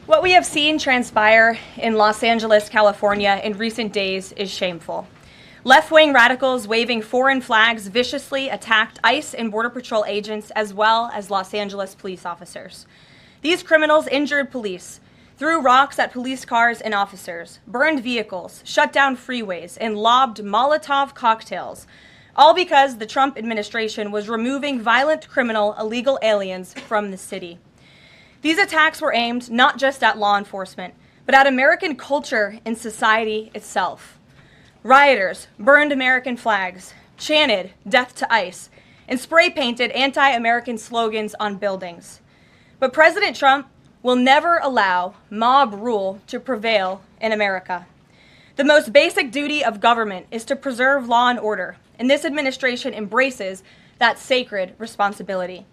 What we have seen transpire in Los Angeles, California in recent days is shameful. Left-wing radicals waving foreign flags viciously attacked ICE and Border Patrol agents as well as Los Angeles police officers. These criminals injured police, threw rocks at police cars and officers, burned vehicles, shut down freeways, and lobbed Molotov cocktails, all because the Trump administration was removing violent criminal illegal aliens from the city. These attacks were aimed not just at law enforcement, but at American culture and society itself. Rioters burned American flags, chanted "Death to ICE," and spray-painted anti-American slogans on buildings. But President Trump will never allow mob rule to prevail in America. The most basic duty of government is to preserve law and order, and this administration embraces that sacred responsibility.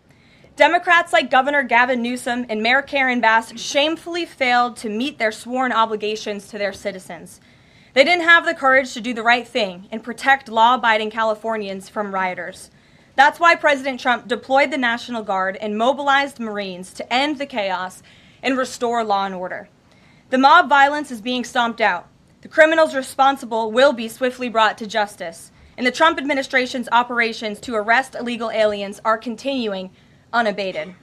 Democrats like Governor Gavin Newsom and Mayor Karen Bass shamefully failed to meet their sworn obligations to their citizens. They didn't have the courage to do the right thing and protect law-abiding Californians from rioters. That's why President Trump deployed the National Guard and mobilized Marines to end the chaos and restore law and order. The mob violence is being stomped out. The criminals responsible will be swiftly brought to justice, and the Trump administration's operations to arrest illegal aliens are continuing unabated.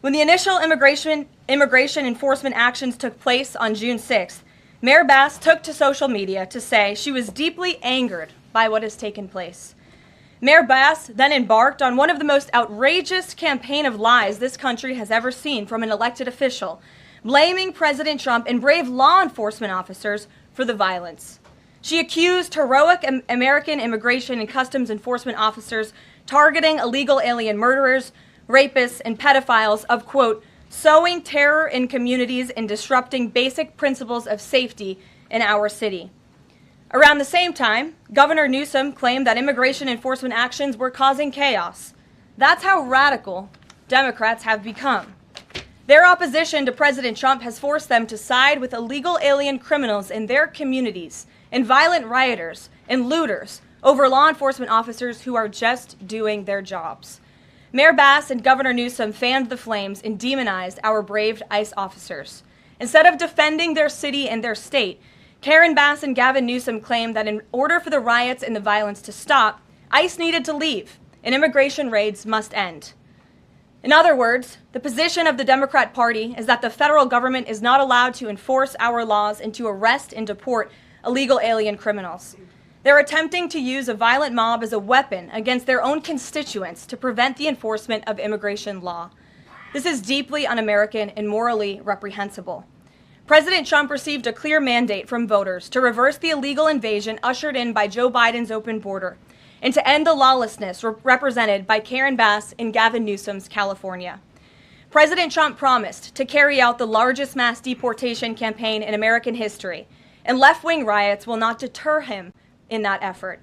When the initial immigration enforcement actions took place on June 6th, Mayor Bass took to social media to say she was deeply angered by what has taken place. Mayor Bass then embarked on one of the most outrageous campaign of lies this country has ever seen from an elected official, blaming President Trump and brave law enforcement officers for the violence. She accused heroic American immigration and customs enforcement officers targeting illegal alien murderers, rapists, and pedophiles of, quote, sowing terror in communities and disrupting basic principles of safety in our city. Around the same time, Governor Newsom claimed that immigration enforcement actions were causing chaos. That's how radical Democrats have become. Their opposition to President Trump has forced them to side with illegal alien criminals in their communities and violent rioters and looters over law enforcement officers who are just doing their jobs. Mayor Bass and Governor Newsom fanned the flames and demonized our brave ICE officers. Instead of defending their city and their state, Karen Bass and Gavin Newsom claimed that in order for the riots and the violence to stop, ICE needed to leave and immigration raids must end. In other words, the position of the Democrat Party is that the federal government is not allowed to enforce our laws and to arrest and deport illegal alien criminals. They're attempting to use a violent mob as a weapon against their own constituents to prevent the enforcement of immigration law. This is deeply un-American and morally reprehensible. President Trump received a clear mandate from voters to reverse the illegal invasion ushered in by Joe Biden's open border and to end the lawlessness represented by Karen Bass and Gavin Newsom's California. President Trump promised to carry out the largest mass deportation campaign in American history, and left-wing riots will not deter him in that effort.